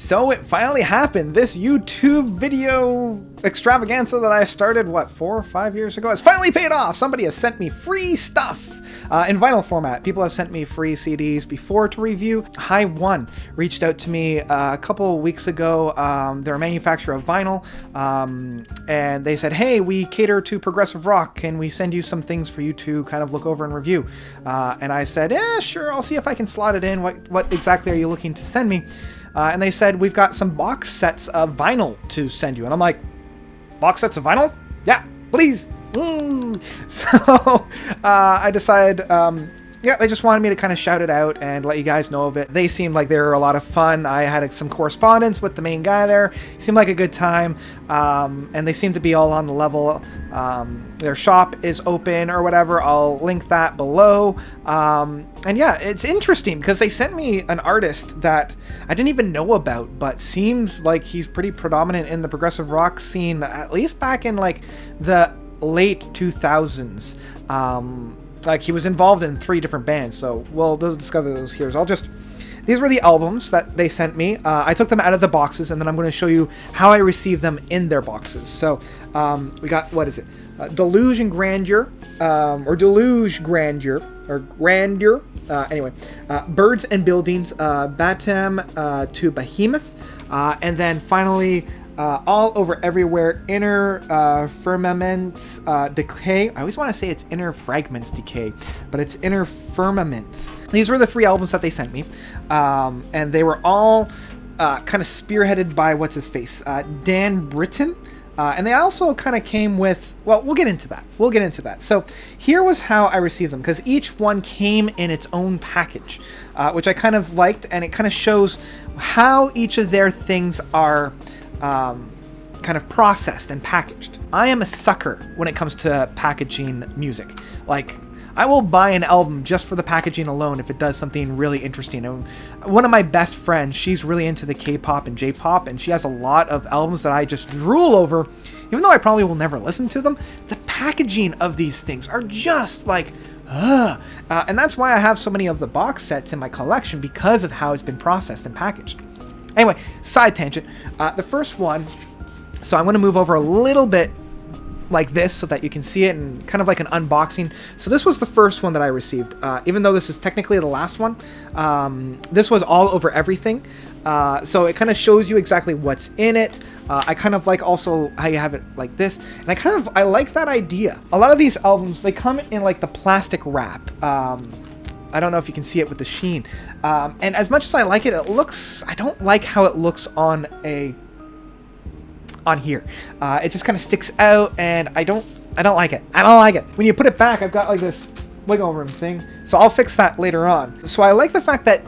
So it finally happened. This YouTube video extravaganza that I started, what, 4 or 5 years ago, has finally paid off. Somebody has sent me free stuff in vinyl format. People have sent me free CDs before to review. High One reached out to me a couple weeks ago. They're a manufacturer of vinyl, and they said, hey, we cater to progressive rock. Can we send you some things for you to kind of look over and review? And I said, yeah, sure, I'll see if I can slot it in. What exactly are you looking to send me? And they said, we've got some box sets of vinyl to send you. And I'm like, box sets of vinyl? Yeah, please. So I decided, yeah, they just wanted me to kind of shout it out and let you guys know of it. They seemed like they were a lot of fun. I had some correspondence with the main guy there. He seemed like a good time, and they seem to be all on the level. Their shop is open or whatever. I'll link that below. And yeah, it's interesting because they sent me an artist that I didn't even know about, but seems like he's pretty predominant in the progressive rock scene, at least back in like the late 2000s. Like he was involved in 3 different bands, so we'll discover those here. So these were the albums that they sent me. I took them out of the boxes, and then I'm going to show you how I received them in their boxes. So we got, what is it? Deluge and Grandeur, or Deluge Grandeur, or Grandeur. Anyway, Birds and Buildings, Batam to Behemoth, and then finally All Over Everywhere, Inner Firmaments Decay. I always want to say it's Inner Fragments Decay, but it's Inner Firmaments. These were the 3 albums that they sent me, and they were all kind of spearheaded by what's-his-face, Dan Britton. And they also kind of came with, well, we'll get into that. We'll get into that. So here was how I received them, because each one came in its own package, which I kind of liked, and it kind of shows how each of their things are kind of processed and packaged. I am a sucker when it comes to packaging music. Like, I will buy an album just for the packaging alone if it does something really interesting. And one of my best friends, she's really into the K-pop and J-pop, and she has a lot of albums that I just drool over, even though I probably will never listen to them. The packaging of these things are just like, and that's why I have so many of the box sets in my collection, because of how it's been processed and packaged. Anyway, side tangent. The first one, so I'm going to move over a little bit like this so that you can see it, and kind of like an unboxing. So this was the first one that I received, even though this is technically the last one. This was All Over Everything, so it kind of shows you exactly what's in it. I kind of like also how you have it like this, and I like that idea. A lot of these albums, they come in like the plastic wrap. I don't know if you can see it with the sheen, and as much as I like it, I don't like how it looks on here. It just kind of sticks out, and I don't like it. I don't like it. When you put it back, I've got like this wiggle room thing, so I'll fix that later on. So I like the fact that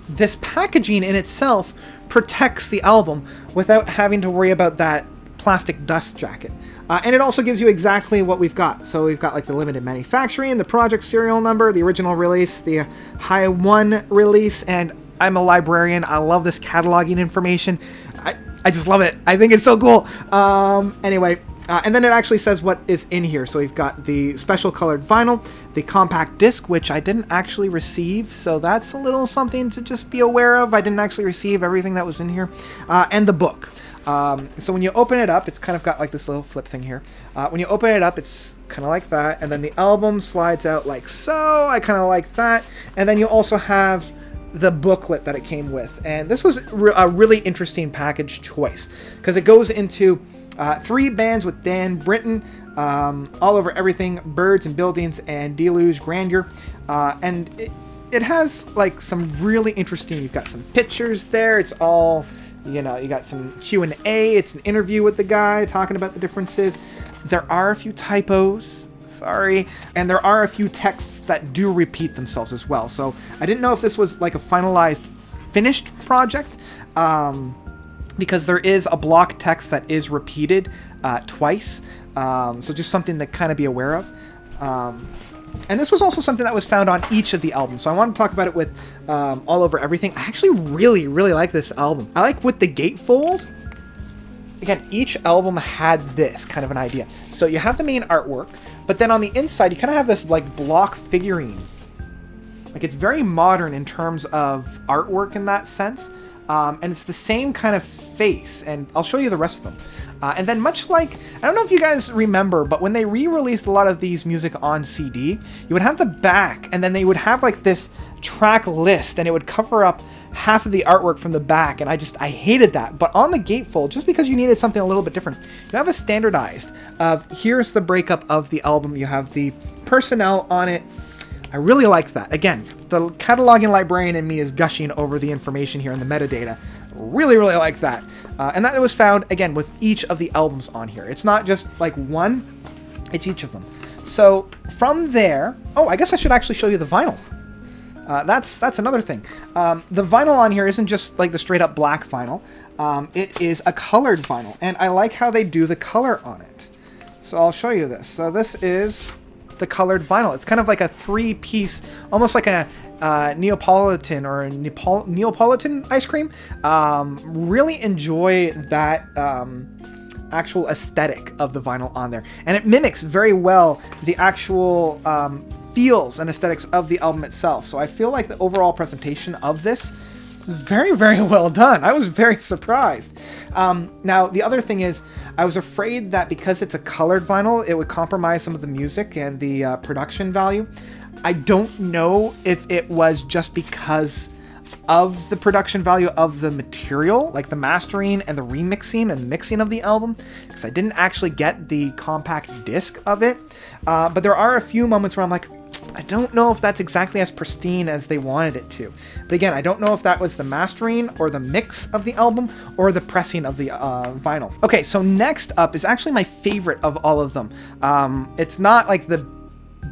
this packaging in itself protects the album without having to worry about that plastic dust jacket. And it also gives you exactly what we've got. So we've got like the limited manufacturing, the project serial number, the original release, the High One release, and I'm a librarian. I love this cataloging information. I just love it. I think it's so cool. Anyway, and then it actually says what is in here. So we've got the special colored vinyl, the compact disc, which I didn't actually receive, so that's a little something to just be aware of. I didn't actually receive everything that was in here, and the book. So when you open it up, it's kind of got like this little flip thing here. When you open it up, it's kind of like that, and then the album slides out like so. I kind of like that, and then you also have the booklet that it came with, and this was a really interesting package choice because it goes into 3 bands with Dan Britton, All Over Everything, Birds and Buildings, and Deluge Grandeur, and it has like some really interesting, you've got some pictures there, it's all, you know, you got some Q&A, it's an interview with the guy talking about the differences. There are a few typos, sorry, and there are a few texts that do repeat themselves as well. So I didn't know if this was like a finalized, finished project, because there is a block text that is repeated twice. So just something to kind of be aware of. And this was also something that was found on each of the albums. So I want to talk about it with All Over Everything. I actually really, really like this album. I like with the gatefold. Again, each album had this kind of an idea. So you have the main artwork, but then on the inside, you kind of have this like block figurine. Like it's very modern in terms of artwork in that sense. and it's the same kind of face, and I'll show you the rest of them. And then much like, I don't know if you guys remember, but when they re-released a lot of these music on CD, you would have the back, and then they would have like this track list, and it would cover up half of the artwork from the back, and I hated that. But on the gatefold, just because you needed something a little bit different, you have a standardized of, here's the breakup of the album, you have the personnel on it. I really liked that. Again, the cataloging librarian in me is gushing over the information here in the metadata. Really, really like that. And that was found, again, with each of the albums on here. It's not just like one, it's each of them. So from there, oh, I guess I should actually show you the vinyl. That's another thing. The vinyl on here isn't just like the straight up black vinyl. It is a colored vinyl, and I like how they do the color on it. So I'll show you this. So this is the colored vinyl. It's kind of like a 3-piece, almost like a Neapolitan or a Neapolitan ice cream. Really enjoy that actual aesthetic of the vinyl on there, and it mimics very well the actual feels and aesthetics of the album itself. So I feel like the overall presentation of this is very, very well done. I was very surprised. Now, the other thing is, I was afraid that because it's a colored vinyl, it would compromise some of the music and the production value. I don't know if it was just because of the production value of the material, like the mastering and the remixing and mixing of the album, because I didn't actually get the compact disc of it. But there are a few moments where I'm like, I don't know if that's exactly as pristine as they wanted it to. But again, I don't know if that was the mastering or the mix of the album or the pressing of the vinyl. Okay, so next up is actually my favorite of all of them. It's not like the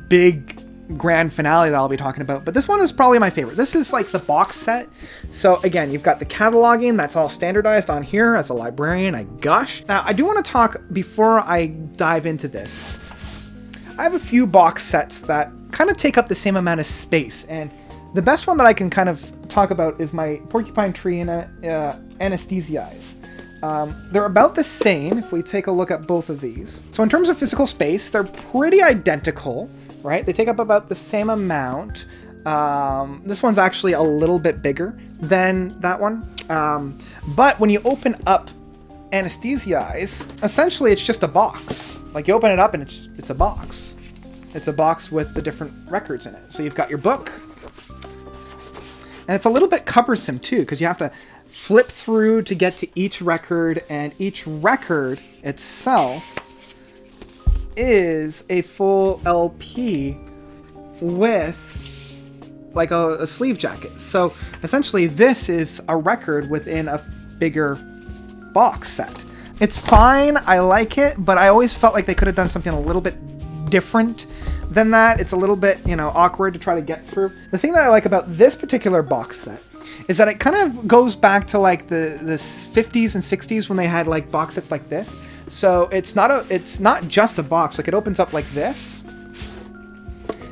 big grand finale that I'll be talking about, but this one is probably my favorite. This is like the box set. So again, you've got the cataloging that's all standardized on here. As a librarian, I gush. Now, I do want to talk before I dive into this. I have a few box sets that kind of take up the same amount of space, and the best one that I can kind of talk about is my Porcupine Tree and Anesthesia Eyes. They're about the same if we take a look at both of these. So in terms of physical space, they're pretty identical, right? They take up about the same amount. This one's actually a little bit bigger than that one. But when you open up Anesthesia Eyes, essentially it's just a box. Like, you open it up and it's a box. It's a box with the different records in it. So you've got your book. And it's a little bit cumbersome too, because you have to flip through to get to each record, and each record itself is a full LP with like a sleeve jacket. So essentially this is a record within a bigger box set. It's fine, I like it, but I always felt like they could have done something a little bit different than that. It's a little bit, you know, awkward to try to get through. The thing that I like about this particular box set is that it kind of goes back to like the 50s and 60s when they had like box sets like this. So it's not just a box. Like, it opens up like this,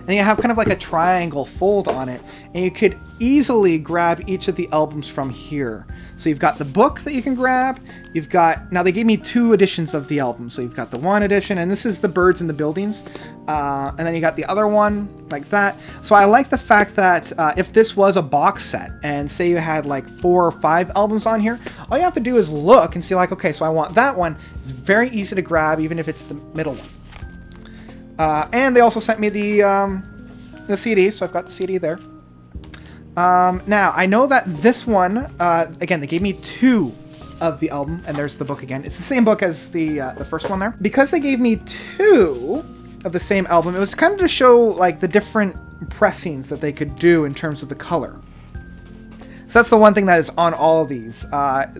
and you have kind of like a triangle fold on it, and you could easily grab each of the albums from here. So you've got the book that you can grab. You've got, now they gave me 2 editions of the album. So you've got the 1 edition, and this is the Birds in the Buildings. And then you got the other one like that. So I like the fact that if this was a box set, and say you had like 4 or 5 albums on here, all you have to do is look and see like, okay, so I want that one. It's very easy to grab, even if it's the middle one. And they also sent me the CD, so I've got the CD there. Now, I know that this one, again, they gave me 2 of the album, and there's the book again. It's the same book as the first one there. Because they gave me 2 of the same album, it was kind of to show like the different pressings that they could do in terms of the color. So that's the one thing that is on all of these.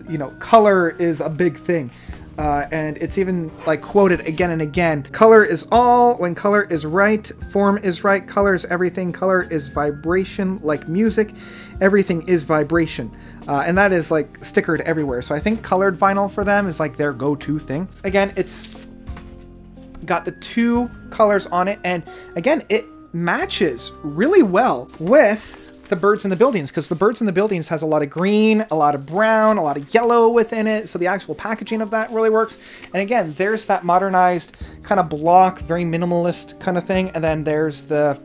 You know, color is a big thing. And it's even like quoted again and again. Color is all, when color is right, form is right, color is everything, color is vibration, like music, everything is vibration. And that is like stickered everywhere. So I think colored vinyl for them is like their go-to thing. Again, it's got the 2 colors on it, and again, it matches really well with the Birds in the Buildings, because the Birds in the Buildings has a lot of green, a lot of brown, a lot of yellow within it, so the actual packaging of that really works. And again, there's that modernized kind of block, very minimalist kind of thing, and then there's the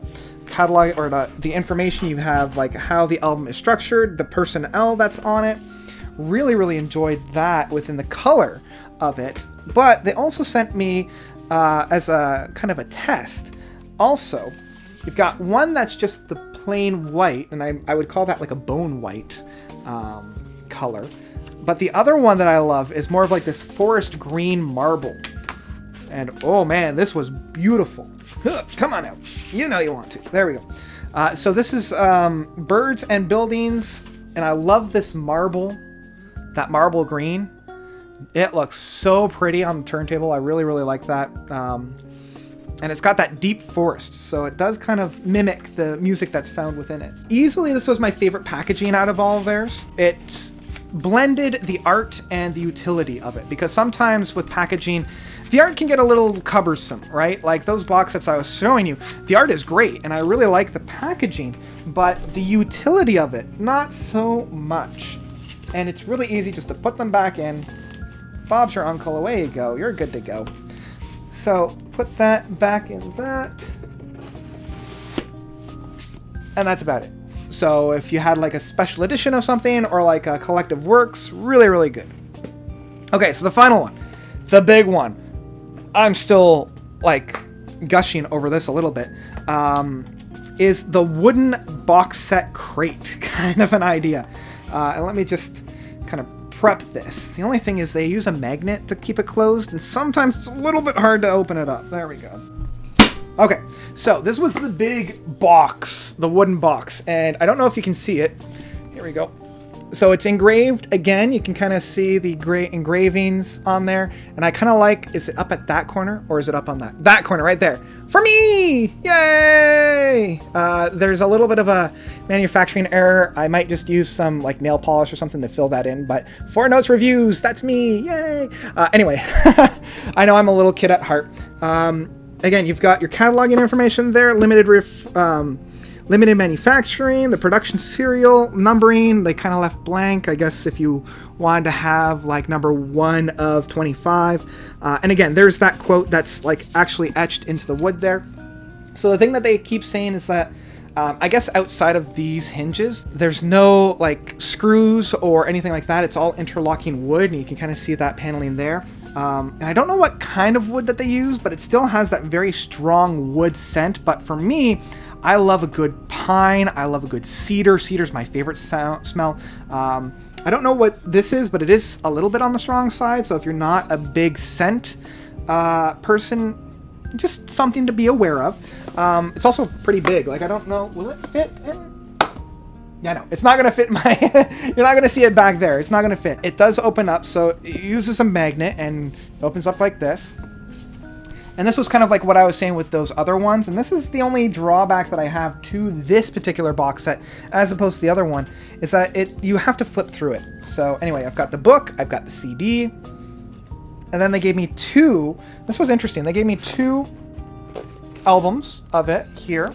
catalog, or the information you have, like how the album is structured, the personnel that's on it. Really, really enjoyed that within the color of it. But they also sent me, as a kind of a test, also, you've got one that's just the plain white, and I would call that like a bone white color. But the other one that I love is more of like this forest green marble. And oh man, this was beautiful. Come on out. You know you want to. There we go. So this is Birds and Buildings, and I love this marble, that marble green. It looks so pretty on the turntable. I really, really like that. And it's got that deep forest, so it does kind of mimic the music that's found within it. Easily, this was my favorite packaging out of all of theirs. It blended the art and the utility of it, because sometimes with packaging, the art can get a little cumbersome, right? Like those box sets I was showing you, the art is great, and I really like the packaging, but the utility of it, not so much. And it's really easy just to put them back in. Bob's your uncle, away you go, you're good to go. So put that back in that. And that's about it. So if you had like a special edition of something or like a collective works, really, really good. Okay, so the final one, the big one. I'm still like gushing over this a little bit. Is the wooden box set crate, kind of an idea. And let me just kind of prep this. The only thing is they use a magnet to keep it closed, and sometimes it's a little bit hard to open it up. There we go. Okay, so this was the big box, the wooden box, and I don't know if you can see it. Here we go. So it's engraved again. You can kind of see the gray engravings on there, and I kind of like, is it up at that corner or is it up on that corner right there? For me! Yay! There's a little bit of a manufacturing error. I might just use some like nail polish or something to fill that in, but 4 Notes Reviews, that's me! Yay! Anyway, I know I'm a little kid at heart. Again, you've got your cataloging information there, limited manufacturing, the production serial, numbering, they kind of left blank, I guess, if you wanted to have like number 1 of 25. And again, there's that quote that's like actually etched into the wood there. So the thing that they keep saying is that, I guess outside of these hinges, there's no like screws or anything like that. It's all interlocking wood, and you can kind of see that paneling there. And I don't know what kind of wood that they use, but it still has that very strong wood scent. But for me, I love a good pine. I love a good cedar. Cedar's my favorite smell. I don't know what this is, but it is a little bit on the strong side. So if you're not a big scent person, just something to be aware of. It's also pretty big. Like, I don't know, will it fit in? Yeah, no, it's not going to fit my... You're not going to see it back there. It's not going to fit. It does open up, so it uses a magnet and it opens up like this. And this was kind of like what I was saying with those other ones. And this is the only drawback that I have to this particular box set, as opposed to the other one, is that you have to flip through it. So anyway, I've got the book, I've got the CD, and then they gave me 2. This was interesting. They gave me 2 albums of it here.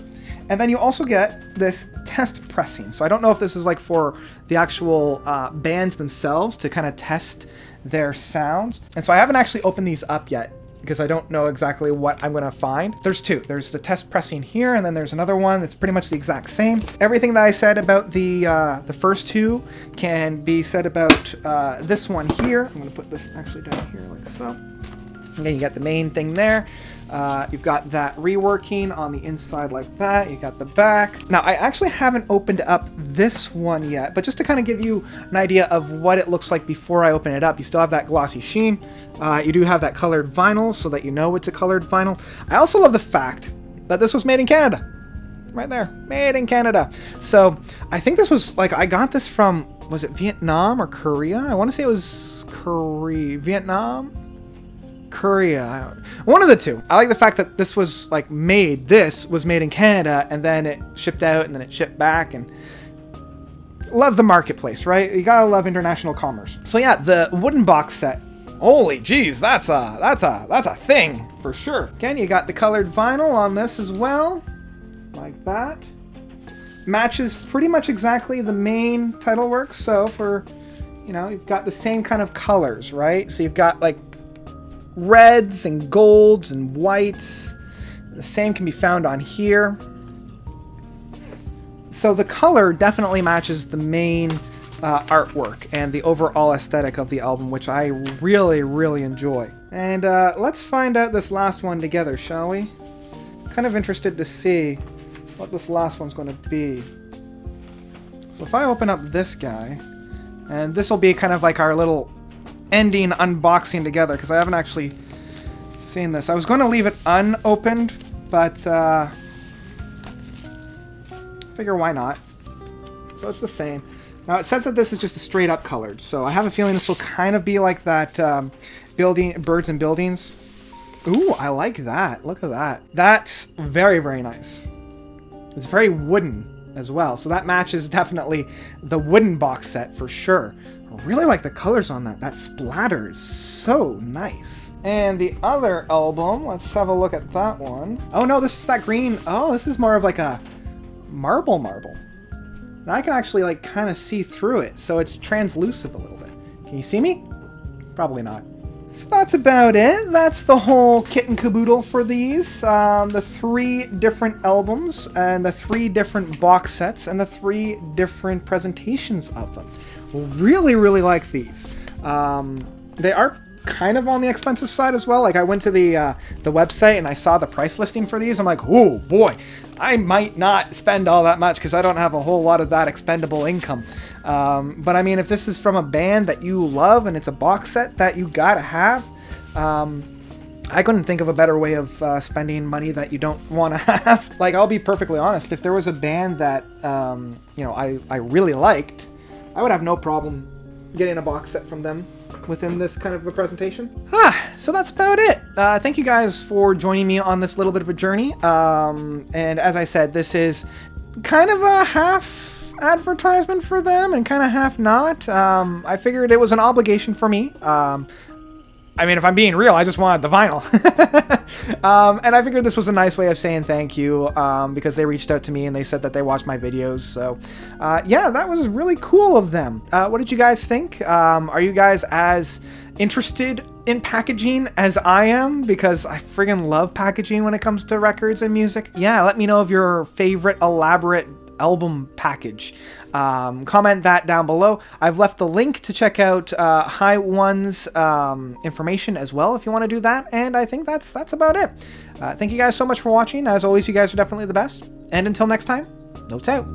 And then you also get this test pressing. So I don't know if this is like for the actual bands themselves to kind of test their sounds. And so I haven't actually opened these up yet, because I don't know exactly what I'm going to find. There's 2. There's the test pressing here, and then there's another one that's pretty much the exact same. Everything that I said about the first 2 can be said about this one here. I'm going to put this actually down here like so. And then you got the main thing there. You've got that reworking on the inside like that. You got the back. Now, I actually haven't opened up this one yet, but just to kind of give you an idea of what it looks like before I open it up, you still have that glossy sheen. You do have that colored vinyl so that you know it's a colored vinyl. I also love the fact that this was made in Canada. Right there, made in Canada. So I think this was like, I got this from, was it Vietnam or Korea? I want to say it was Korea, Vietnam? Korea, one of the 2. I like the fact that this was like this was made in Canada, and then it shipped out, and then it shipped back, and love the marketplace, right? You gotta love international commerce. So yeah, the wooden box set, holy geez, that's a thing for sure. Again, you got the colored vinyl on this as well, like that. Matches pretty much exactly the main title work. So for, you know, you've got the same kind of colors, right? So you've got like reds and golds and whites. The same can be found on here. So the color definitely matches the main artwork and the overall aesthetic of the album, which I really, really enjoy. And let's find out this last one together, shall we? Kind of interested to see what this last one's going to be. So if I open up this guy, and this will be kind of like our little ending unboxing together, because I haven't actually seen this. I was going to leave it unopened, but figure why not. So it's the same. Now it says that this is just a straight up colored, so I have a feeling this will kind of be like that Birds and Buildings. Ooh, I like that. Look at that. That's very, very nice. It's very wooden as well, so that matches definitely the wooden box set for sure. I really like the colors on that. That splatter is so nice. And the other album, let's have a look at that one. Oh no, this is that green. Oh, this is more of like a marble. Now I can actually like kind of see through it, so it's translucent a little bit. Can you see me? Probably not. So that's about it. That's the whole kit and caboodle for these. The 3 different albums, and the 3 different box sets, and the 3 different presentations of them. Really, really like these. They are kind of on the expensive side as well. Like I went to the website and I saw the price listing for these. I'm like, oh boy, I might not spend all that much because I don't have a whole lot of that expendable income. But I mean, if this is from a band that you love and it's a box set that you gotta have, I couldn't think of a better way of spending money that you don't want to have. Like, I'll be perfectly honest, if there was a band that you know, I really liked, I would have no problem getting a box set from them within this kind of a presentation. So that's about it. Thank you guys for joining me on this little bit of a journey. And as I said, this is kind of a half advertisement for them and kind of half not. I figured it was an obligation for me. I mean, if I'm being real, I just wanted the vinyl. And I figured this was a nice way of saying thank you, because they reached out to me and they said that they watched my videos. So, yeah, that was really cool of them. What did you guys think? Are you guys as interested in packaging as I am? Because I friggin' love packaging when it comes to records and music. Yeah, let me know of your favorite elaborate album package. Comment that down below. I've left the link to check out High One's information as well if you want to do that, and I think that's about it. Thank you guys so much for watching. As always, you guys are definitely the best, and until next time, notes out.